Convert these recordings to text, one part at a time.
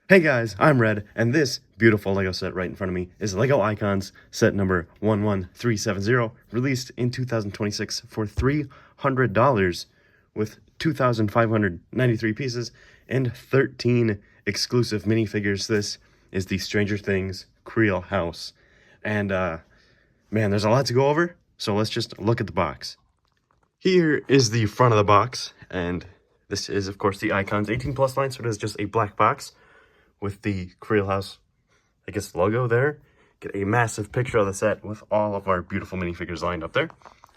Hey guys, I'm Red, and this beautiful LEGO set right in front of me is LEGO Icons set number 11370, released in 2026 for $300 with 2,593 pieces and 13 exclusive minifigures. This is the Stranger Things Creel house. And man, there's a lot to go over, so let's just look at the box. Here is the front of the box, and this is, of course, the Icons 18 plus line, so it is just a black box with the Creel House, I guess, logo there. Get a massive picture of the set with all of our beautiful minifigures lined up there.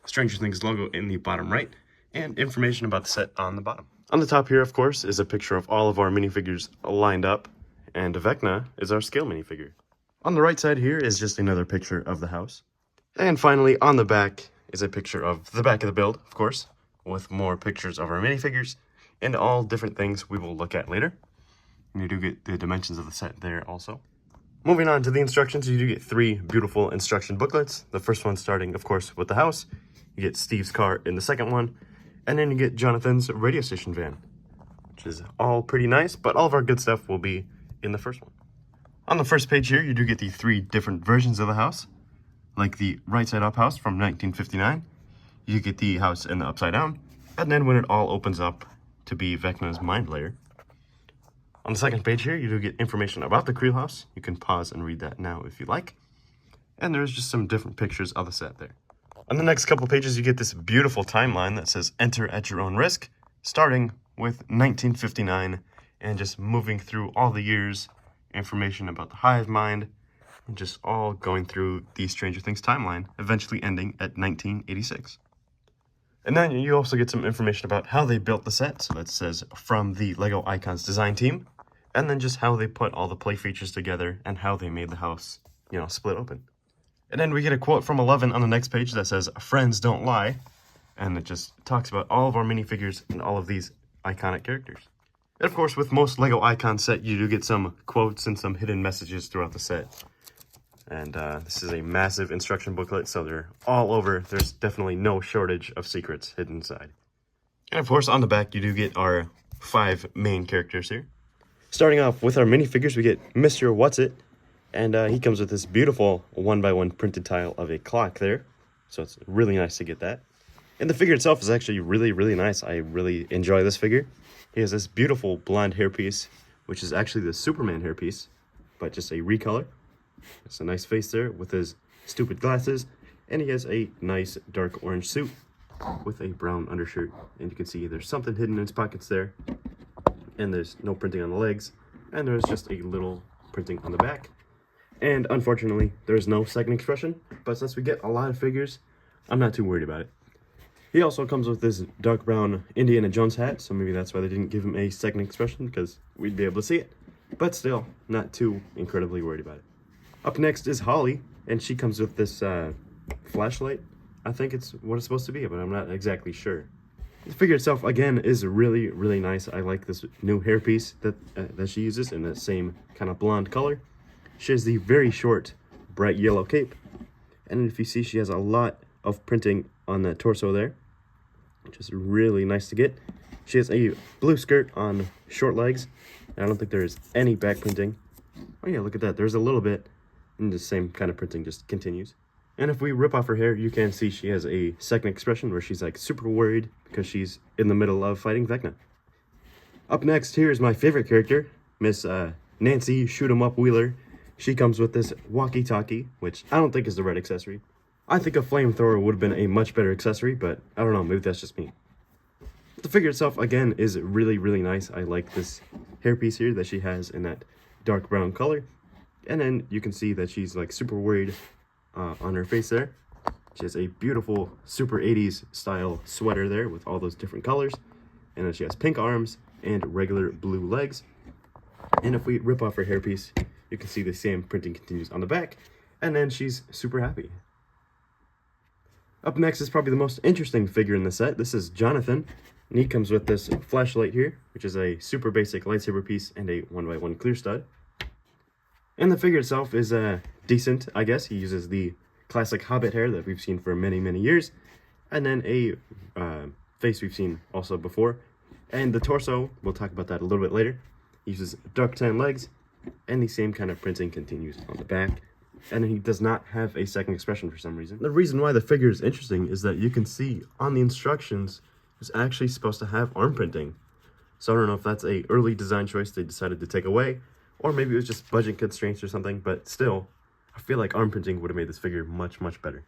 Stranger Things logo in the bottom right, and information about the set on the bottom. On the top here, of course, is a picture of all of our minifigures lined up, and Vecna is our scale minifigure. On the right side here is just another picture of the house. And finally, on the back is a picture of the back of the build, of course, with more pictures of our minifigures and all different things we will look at later. And you do get the dimensions of the set there also. Moving on to the instructions, you do get 3 beautiful instruction booklets. The first one starting, of course, with the house. You get Steve's car in the second one. And then you get Jonathan's radio station van, which is all pretty nice, but all of our good stuff will be in the first one. On the first page here, you do get the 3 different versions of the house, like the right side up house from 1959. You get the house in the upside down, and then when it all opens up to be Vecna's mind layer. On the second page here, you do get information about the Creel house. You can pause and read that now if you like. And there's just some different pictures of the set there. On the next couple pages, you get this beautiful timeline that says enter at your own risk, starting with 1959 and just moving through all the years, information about the hive mind, and just all going through the Stranger Things timeline, eventually ending at 1986. And then you also get some information about how they built the set. So that says from the LEGO Icons design team, and then just how they put all the play features together and how they made the house, split open. And then we get a quote from 11 on the next page that says, "Friends don't lie." And it just talks about all of our minifigures and all of these iconic characters. And of course, with most LEGO Icon set, you do get some quotes and some hidden messages throughout the set. And this is a massive instruction booklet, so they're all over. There's definitely no shortage of secrets hidden inside. And of course, on the back, you do get our 5 main characters here. Starting off with our minifigures, we get Mr. What's-It, and he comes with this beautiful 1x1 printed tile of a clock there, so it's really nice to get that. And the figure itself is actually really, really nice. I really enjoy this figure. He has this beautiful blonde hairpiece, which is actually the Superman hairpiece, but just a recolor. It's a nice face there with his stupid glasses, and he has a nice dark orange suit with a brown undershirt, and you can see there's something hidden in his pockets there. And there's no printing on the legs, and there's just a little printing on the back. And unfortunately, there's no second expression, but since we get a lot of figures, I'm not too worried about it. He also comes with this dark brown Indiana Jones hat, so maybe that's why they didn't give him a second expression, because we'd be able to see it. But still, not too incredibly worried about it. Up next is Holly, and she comes with this flashlight. I think it's what it's supposed to be, but I'm not exactly sure. The figure itself, again, is really, really nice. I like this new hairpiece that she uses in the same kind of blonde color. She has the very short, bright yellow cape. And if you see, she has a lot of printing on the torso there, which is really nice to get. She has a blue skirt on short legs. I don't think there is any back printing. Oh yeah, look at that. There's a little bit, and the same kind of printing just continues. And if we rip off her hair, you can see she has a second expression where she's like super worried because she's in the middle of fighting Vecna. Up next, here is my favorite character, Miss Nancy Shoot-'em-up Wheeler. She comes with this walkie-talkie, which I don't think is the right accessory. I think a flamethrower would have been a much better accessory, but I don't know, maybe that's just me. The figure itself, again, is really, really nice. I like this hairpiece here that she has in that dark brown color. And then you can see that she's like super worried on her face there. She has a beautiful super 80s style sweater there with all those different colors. And then she has pink arms and regular blue legs. And if we rip off her hairpiece, you can see the same printing continues on the back. And then she's super happy. Up next is probably the most interesting figure in the set. This is Jonathan. And he comes with this flashlight here, which is a super basic lightsaber piece and a 1x1 clear stud. And the figure itself is decent, I guess. He uses the classic Hobbit hair that we've seen for many, many years. And then a face we've seen also before. And the torso, we'll talk about that a little bit later. He uses dark tan legs And the same kind of printing continues on the back. And he does not have a second expression for some reason. The reason why the figure is interesting is that you can see on the instructions it's actually supposed to have arm printing. So I don't know if that's a early design choice they decided to take away, or maybe it was just budget constraints or something, but still, I feel like arm printing would have made this figure much, much better.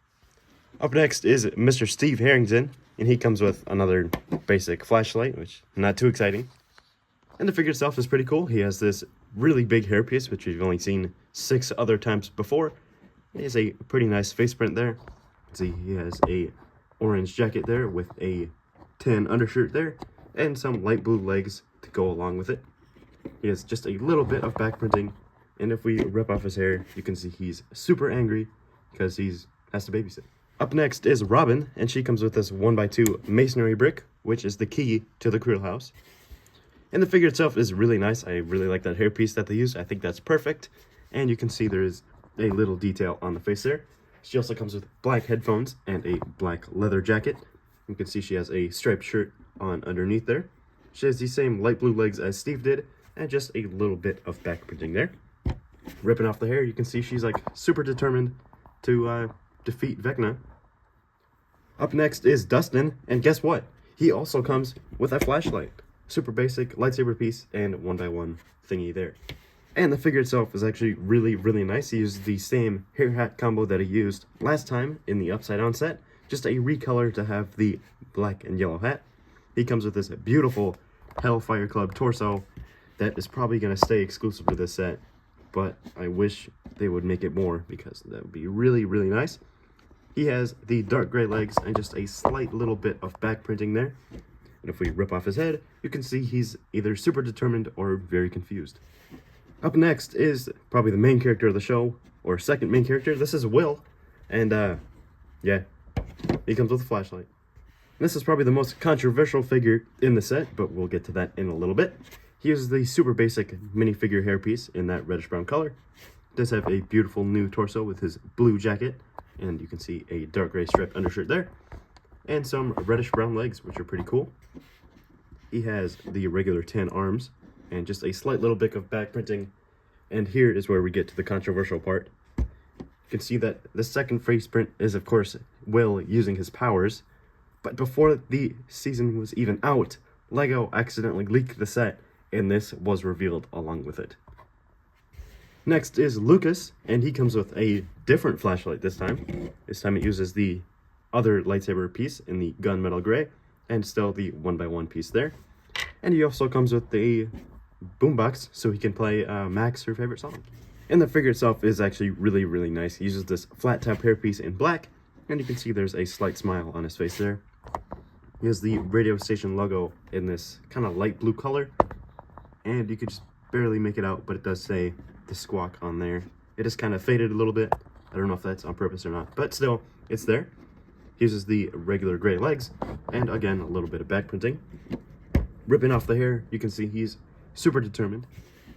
Up next is Mr. Steve Harrington, and he comes with another basic flashlight, which not too exciting. And the figure itself is pretty cool. He has this really big hairpiece, which we've only seen 6 other times before. He has a pretty nice face print there. See, he has a orange jacket there with a tan undershirt there, and some light blue legs to go along with it. He has just a little bit of back printing, and if we rip off his hair, you can see he's super angry because he has to babysit. Up next is Robin, and she comes with this 1x2 masonry brick, which is the key to the Creel house. And the figure itself is really nice. I really like that hairpiece that they used. I think that's perfect. And you can see there is a little detail on the face there. She also comes with black headphones and a black leather jacket. You can see she has a striped shirt on underneath there. She has the same light blue legs as Steve did, and just a little bit of back printing there. Ripping off the hair, you can see she's like super determined to defeat Vecna. Up next is Dustin, and guess what? He also comes with a flashlight. Super basic lightsaber piece and 1x1 thingy there. And the figure itself is actually really, really nice. He uses the same hair hat combo that he used last time in the Upside Down set. Just a recolor to have the black and yellow hat. He comes with this beautiful Hellfire Club torso that is probably going to stay exclusive to this set. But I wish they would make it more because that would be really, really nice. He has the dark gray legs and just a slight little bit of back printing there. And if we rip off his head, you can see he's either super determined or very confused. Up next is probably the main character of the show, or second main character. This is Will, and yeah, he comes with a flashlight. This is probably the most controversial figure in the set, but we'll get to that in a little bit. He uses the super basic minifigure hairpiece in that reddish-brown color. Does have a beautiful new torso with his blue jacket, and you can see a dark gray striped undershirt there. And some reddish-brown legs, which are pretty cool. He has the regular tan arms, and just a slight little bit of back printing. And here is where we get to the controversial part. You can see that the second face print is, of course, Will using his powers. But before the season was even out, LEGO accidentally leaked the set, and this was revealed along with it. Next is Lucas, and he comes with a different flashlight this time. This time it uses the other lightsaber piece in the gunmetal gray, and still the 1x1 piece there. And he also comes with the boombox, so he can play Max, her favorite song. And the figure itself is actually really, really nice. He uses this flat top hairpiece in black, and you can see there's a slight smile on his face there. He has the radio station logo in this kind of light blue color, and you can just barely make it out, but it does say the squawk on there. It is kind of faded a little bit. I don't know if that's on purpose or not, but still, it's there. He uses the regular gray legs, and again, a little bit of back printing. Ripping off the hair, you can see he's super determined.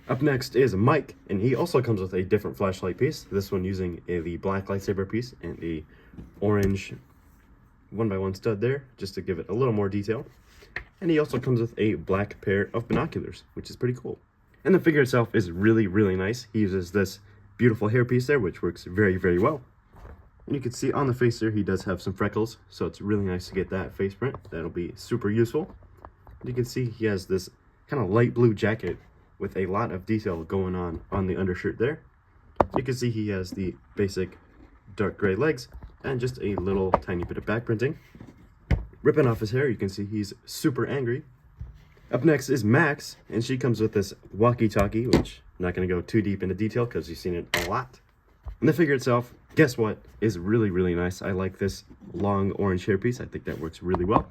Up next is Mike, and he also comes with a different flashlight piece. This one using the black lightsaber piece and the orange 1x1 stud there, just to give it a little more detail. And he also comes with a black pair of binoculars, which is pretty cool. And the figure itself is really, really nice. He uses this beautiful hairpiece there, which works very, very well. And you can see on the face there, he does have some freckles, so it's really nice to get that face print. That'll be super useful. And you can see he has this kind of light blue jacket with a lot of detail going on the undershirt there. You can see he has the basic dark gray legs and just a little tiny bit of back printing. Ripping off his hair, you can see he's super angry. Up next is Max, and she comes with this walkie-talkie, which I'm not going to go too deep into detail because you've seen it a lot. And the figure itself, guess what, is really, really nice. I like this long orange hairpiece. I think that works really well.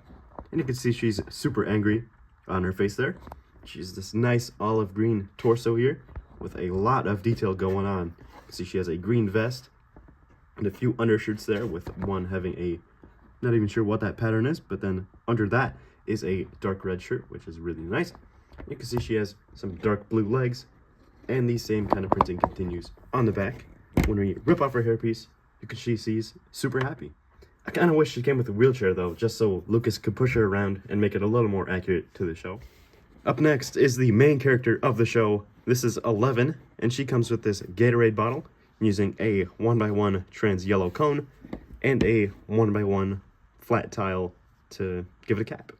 And you can see she's super angry on her face there. She's this nice olive green torso here with a lot of detail going on. You can see she has a green vest and a few undershirts there, with one having a, not even sure what that pattern is, but then under that is a dark red shirt, which is really nice. You can see she has some dark blue legs, and the same kind of printing continues on the back. When we rip off her hairpiece, you can see she's super happy. I kind of wish she came with a wheelchair though, just so Lucas could push her around and make it a little more accurate to the show. Up next is the main character of the show, This is 11, and she comes with this Gatorade bottle using a 1x1 trans yellow cone and a 1x1 flat tile to give it a cap.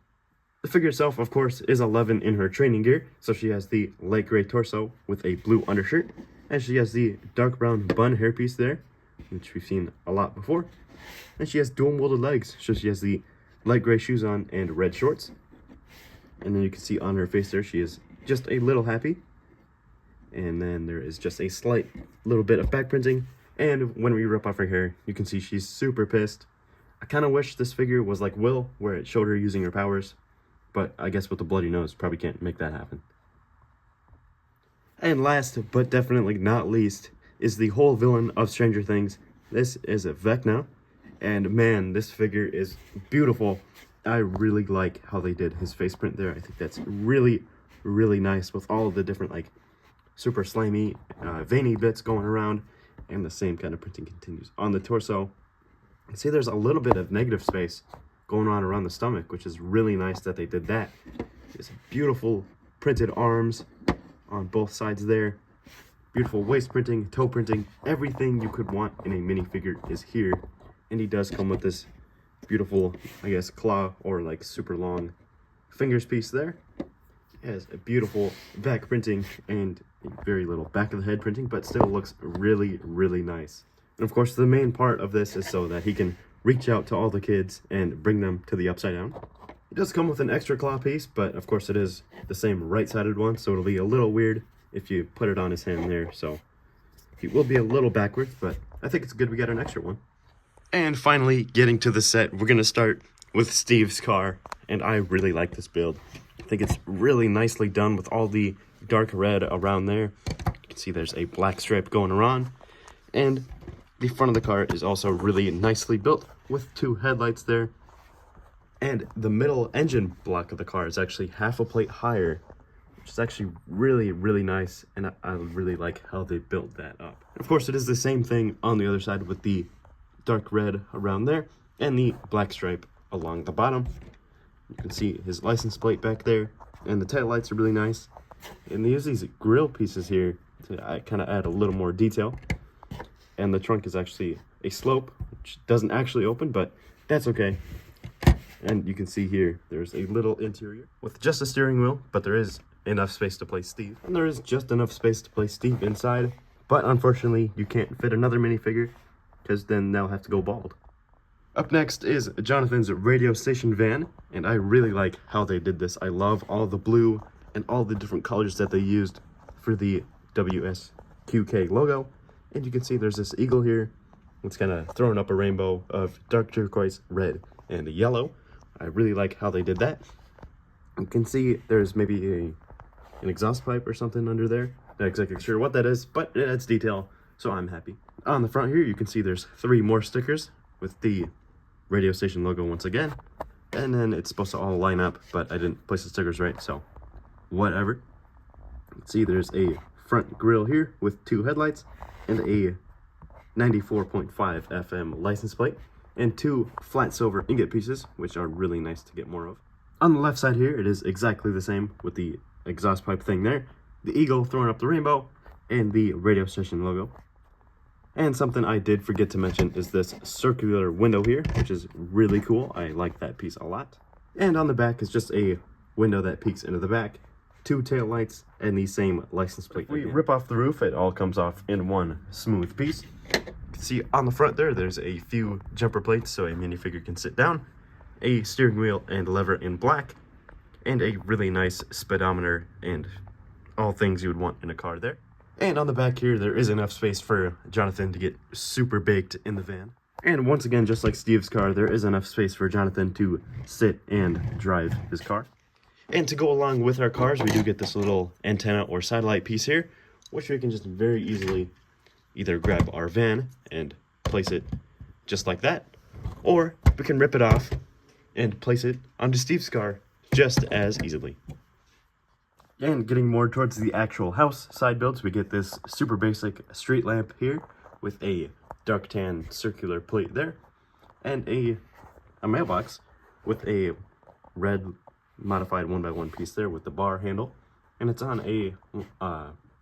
The figure itself, of course, is 11 in her training gear, so she has the light gray torso with a blue undershirt, and she has the dark brown bun hairpiece there, which we've seen a lot before, and she has dual-molded legs, so she has the light gray shoes on and red shorts, and then you can see on her face there she is just a little happy, and then there is just a slight little bit of back printing, and when we rip off her hair, you can see she's super pissed. I kind of wish this figure was like Will, where it showed her using her powers, but I guess with the bloody nose, probably can't make that happen. And last, but definitely not least, is the whole villain of Stranger Things. This is Vecna, and man, this figure is beautiful. I really like how they did his face print there. I think that's really, really nice with all of the different, like, super slimy, veiny bits going around, and the same kind of printing continues on the torso. You see there's a little bit of negative space going on around the stomach, which is really nice that they did that. It's beautiful printed arms on both sides there. Beautiful waist printing, toe printing, everything you could want in a minifigure is here. And he does come with this beautiful, I guess, claw or like super long fingers piece there. It has a beautiful back printing and very little back of the head printing, but still looks really, really nice. And of course, the main part of this is so that he can reach out to all the kids and bring them to the Upside Down. It does come with an extra claw piece, but of course it is the same right-sided one, so it'll be a little weird if you put it on his hand there, so he will be a little backwards, but I think it's good we got an extra one. And finally, getting to the set, we're going to start with Steve's car, and I really like this build. I think it's really nicely done with all the dark red around there. You can see there's a black stripe going around, and the front of the car is also really nicely built with two headlights there. And the middle engine block of the car is actually half a plate higher, which is actually really, really nice. And I really like how they built that up. Of course, it is the same thing on the other side with the dark red around there and the black stripe along the bottom. You can see his license plate back there, and the tail lights are really nice. And they use these grill pieces here to kind of add a little more detail. And the trunk is actually a slope, which doesn't actually open, but that's okay. And you can see here, there's a little interior with just a steering wheel, but there is enough space to place Steve. And there is just enough space to place Steve inside, but unfortunately, you can't fit another minifigure, because then they'll have to go bald. Up next is Jonathan's radio station van, and I really like how they did this. I love all the blue and all the different colors that they used for the WSQK logo. And you can see there's this eagle here. It's kind of throwing up a rainbow of dark turquoise, red, and yellow. I really like how they did that. You can see there's maybe an exhaust pipe or something under there. Not exactly sure what that is, but it adds detail, so I'm happy. On the front here, you can see there's 3 more stickers with the radio station logo once again. And then it's supposed to all line up, but I didn't place the stickers right, so whatever. You can see there's a front grille here with 2 headlights and a 94.5 FM license plate and 2 flat silver ingot pieces, which are really nice to get more of. On the left side here, it is exactly the same with the exhaust pipe thing there, the eagle throwing up the rainbow, and the radio station logo. And something I did forget to mention is this circular window here, which is really cool. I like that piece a lot. And on the back is just a window that peeks into the back, 2 tail lights, and the same license plate. If we rip off the roof, it all comes off in one smooth piece. You can see on the front there's a few jumper plates so a minifigure can sit down, a steering wheel and lever in black, and a really nice speedometer and all things you would want in a car there. And on the back here, there is enough space for Jonathan to get super baked in the van. And once again, just like Steve's car, there is enough space for Jonathan to sit and drive his car. And to go along with our cars, we do get this little antenna or satellite piece here, which we can just very easily either grab our van and place it just like that, or we can rip it off and place it onto Steve's car just as easily. And getting more towards the actual house side builds, we get this super basic street lamp here with a dark tan circular plate there, and a mailbox with a red modified 1x1 piece there with the bar handle, and it's on a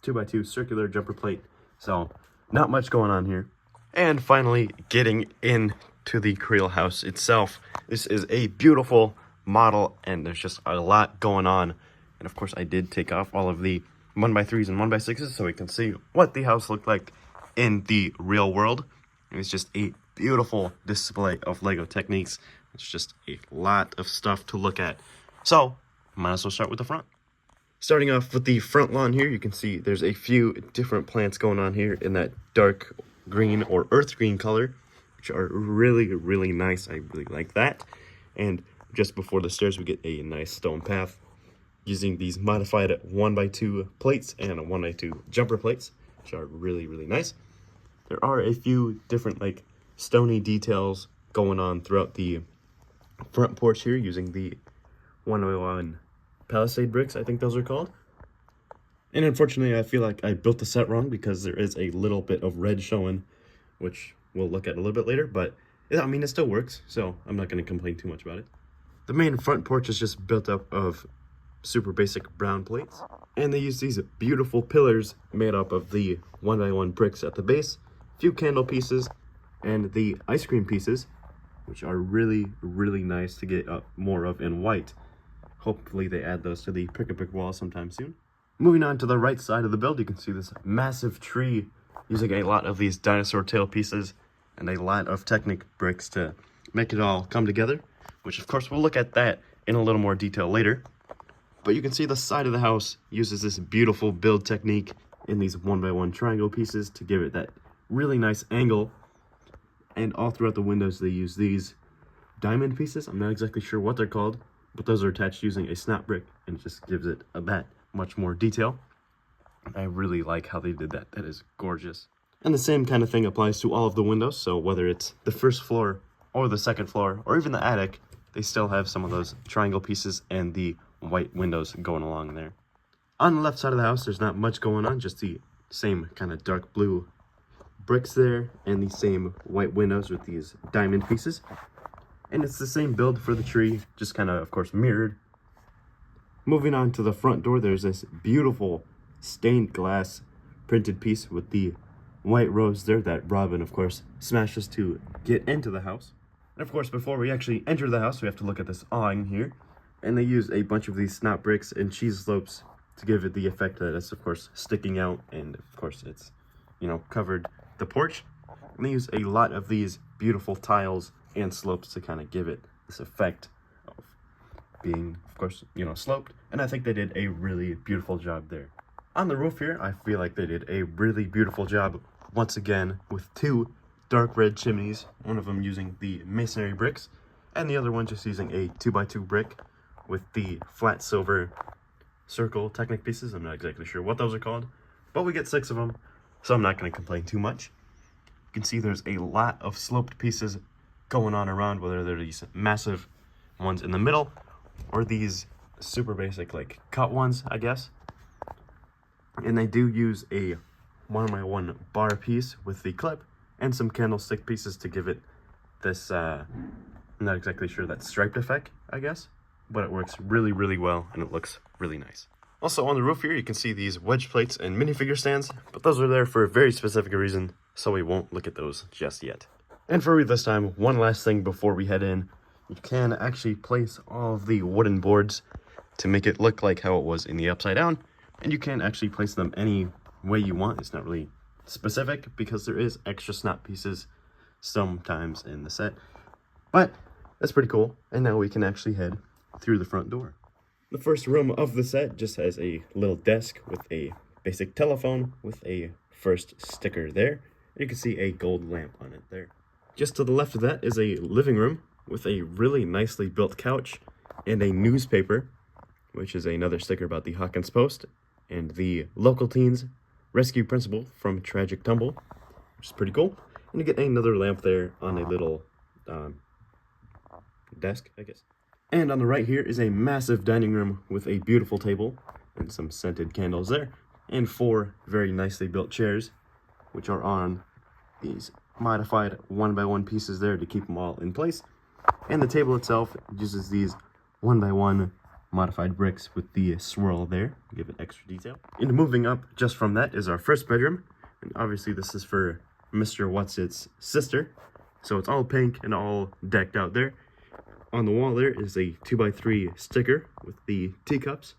2x2 circular jumper plate. So not much going on here. And finally, getting into the Creel house itself. This is a beautiful model, and there's just a lot going on. And of course, I did take off all of the 1x3s and 1x6s so we can see what the house looked like in the real world. And it's just a beautiful display of Lego techniques. It's just a lot of stuff to look at. So, might as well start with the front. Starting off with the front lawn here, you can see there's a few different plants going on here in that dark green or earth green color, which are really, really nice. I really like that. And just before the stairs, we get a nice stone path using these modified 1x2 plates and 1x2 jumper plates, which are really, really nice. There are a few different like stony details going on throughout the front porch here using the 1x1 palisade bricks, I think those are called. And unfortunately, I feel like I built the set wrong because there is a little bit of red showing, which we'll look at a little bit later, but I mean, it still works, so I'm not going to complain too much about it. The main front porch is just built up of super basic brown plates, and they use these beautiful pillars made up of the 1x1 bricks at the base, a few candle pieces, and the ice cream pieces, which are really, really nice to get more of in white. Hopefully they add those to the pick-a-pick wall sometime soon. Moving on to the right side of the build, you can see this massive tree using a lot of these dinosaur tail pieces and a lot of Technic bricks to make it all come together, which of course we'll look at that in a little more detail later. But you can see the side of the house uses this beautiful build technique in these 1x1 triangle pieces to give it that really nice angle. And all throughout the windows they use these diamond pieces. I'm not exactly sure what they're called, but those are attached using a snap brick, and it just gives it that much more detail. I really like how they did that. That is gorgeous. And the same kind of thing applies to all of the windows, so whether it's the first floor or the second floor or even the attic, they still have some of those triangle pieces and the white windows going along there. On the left side of the house, there's not much going on, just the same kind of dark blue bricks there and the same white windows with these diamond pieces. And it's the same build for the tree, just kind of course, mirrored. Moving on to the front door, there's this beautiful stained glass printed piece with the white rose there that Robin, of course, smashes to get into the house. And of course, before we actually enter the house, we have to look at this awning here. And they use a bunch of these snap bricks and cheese slopes to give it the effect that it's, of course, sticking out. And of course, it's, covered the porch. And they use a lot of these beautiful tiles and slopes to kind of give it this effect of being, of course, sloped. And I think they did a really beautiful job there. On the roof here, I feel like they did a really beautiful job once again with two dark red chimneys, one of them using the masonry bricks and the other one just using a 2x2 brick with the flat silver circle Technic pieces. I'm not exactly sure what those are called, but we get 6 of them, so I'm not going to complain too much. You can see there's a lot of sloped pieces going on around, whether they're these massive ones in the middle or these super basic like cut ones, I guess. And they do use a 1x1 bar piece with the clip and some candlestick pieces to give it this I'm not exactly sure, that striped effect, I guess, but it works really, really well and it looks really nice. Also on the roof here, you can see these wedge plates and minifigure stands, but those are there for a very specific reason, so we won't look at those just yet. And for this time, one last thing before we head in, you can actually place all of the wooden boards to make it look like how it was in the Upside Down, and you can actually place them any way you want. It's not really specific because there is extra snap pieces sometimes in the set, but that's pretty cool. And now we can actually head through the front door. The first room of the set just has a little desk with a basic telephone with a first sticker there. You can see a gold lamp on it there. Just to the left of that is a living room with a really nicely built couch and a newspaper, which is another sticker about the Hawkins Post and the local teens rescue principal from Tragic Tumble, which is pretty cool. And you get another lamp there on a little desk, I guess. And on the right here is a massive dining room with a beautiful table and some scented candles there, and 4 very nicely built chairs, which are on these modified 1x1 pieces there to keep them all in place. And the table itself uses these 1x1 modified bricks with the swirl there, give it extra detail. And moving up just from that is our first bedroom. And obviously this is for Mr. What's-It's sister. So it's all pink and all decked out there. On the wall there is a 2x3 sticker with the teacups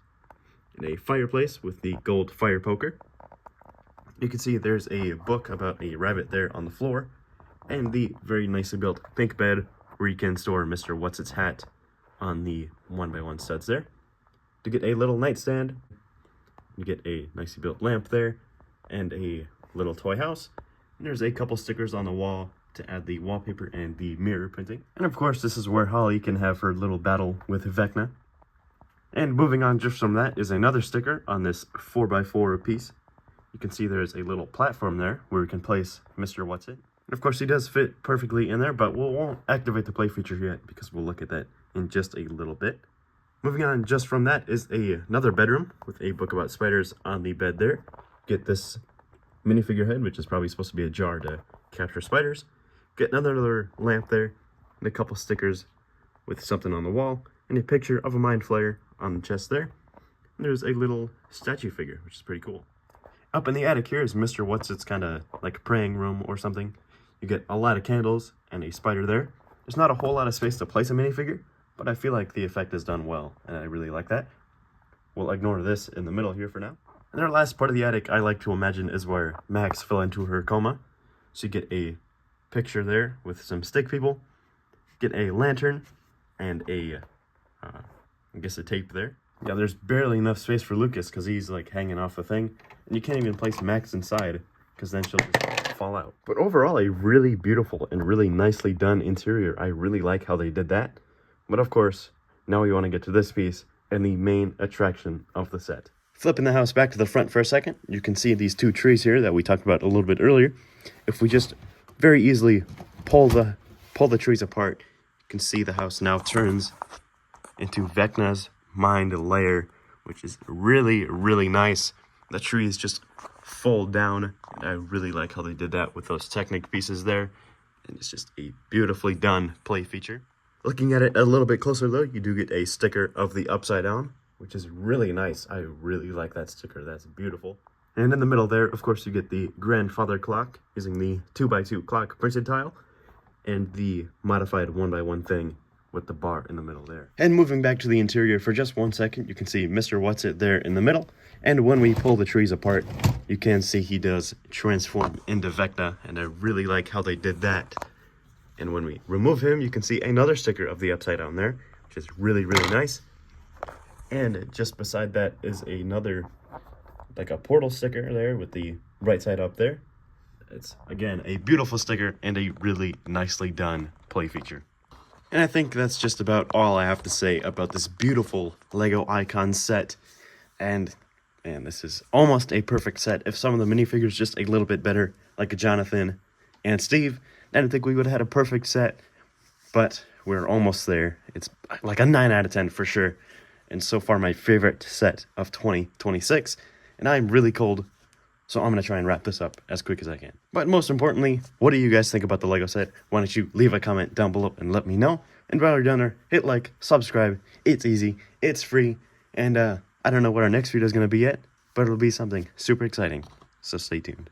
and a fireplace with the gold fire poker. You can see there's a book about a rabbit there on the floor, and the very nicely built pink bed where you can store Mr. What's-It's hat on the 1x1 studs there. To get a little nightstand, you get a nicely built lamp there, and a little toy house. And there's a couple stickers on the wall to add the wallpaper and the mirror printing. And of course, this is where Holly can have her little battle with Vecna. And moving on just from that is another sticker on this 4x4 piece. You can see there's a little platform there where we can place Mr. What's-It. And of course, he does fit perfectly in there, but we won't activate the play feature yet because we'll look at that in just a little bit. Moving on just from that is another bedroom with a book about spiders on the bed there. Get this minifigure head, which is probably supposed to be a jar to capture spiders. Get another lamp there, and a couple stickers with something on the wall, and a picture of a mind flayer on the chest there. And there's a little statue figure, which is pretty cool. Up in the attic here is Mr. What's-It's kind of like a praying room or something. You get a lot of candles and a spider there. There's not a whole lot of space to place a minifigure, but I feel like the effect is done well, and I really like that. We'll ignore this in the middle here for now. And our last part of the attic I like to imagine is where Max fell into her coma. So you get a picture there with some stick people, get a lantern, and I guess a tape there. Yeah, there's barely enough space for Lucas because he's like hanging off a thing, and you can't even place Max inside because then she'll just fall out. But overall, a really beautiful and really nicely done interior. I really like how they did that. But of course, now we want to get to this piece and the main attraction of the set. Flipping the house back to the front for a second, you can see these two trees here that we talked about a little bit earlier. If we just very easily pull the trees apart, you can see the house now turns into Vecna's mind layer, which is really, really nice. The trees just fold down, and I really like how they did that with those Technic pieces there, and it's just a beautifully done play feature. Looking at it a little bit closer though, you do get a sticker of the upside down, which is really nice. I really like that sticker. That's beautiful. And in the middle there, of course, you get the grandfather clock using the 2x2 clock printed tile and the modified 1x1 thing with the bar in the middle there. And moving back to the interior for just 1 second, you can see Mr. What's-It there in the middle. And when we pull the trees apart, you can see he does transform into Vecna, and I really like how they did that. And when we remove him, you can see another sticker of the upside down there, which is really, really nice. And just beside that is another, like a portal sticker there with the right side up there. It's, again, a beautiful sticker and a really nicely done play feature. And I think that's just about all I have to say about this beautiful Lego Icon set. And man, this is almost a perfect set. If some of the minifigures just a little bit better, like a Jonathan and Steve, then I think we would have had a perfect set. But we're almost there. It's like a 9 out of 10 for sure. And so far my favorite set of 2026. And I'm really cold, so I'm going to try and wrap this up as quick as I can. But most importantly, what do you guys think about the Lego set? Why don't you leave a comment down below and let me know. And while you're down there, hit like, subscribe. It's easy, it's free. And I don't know what our next video is going to be yet, but it'll be something super exciting. So stay tuned.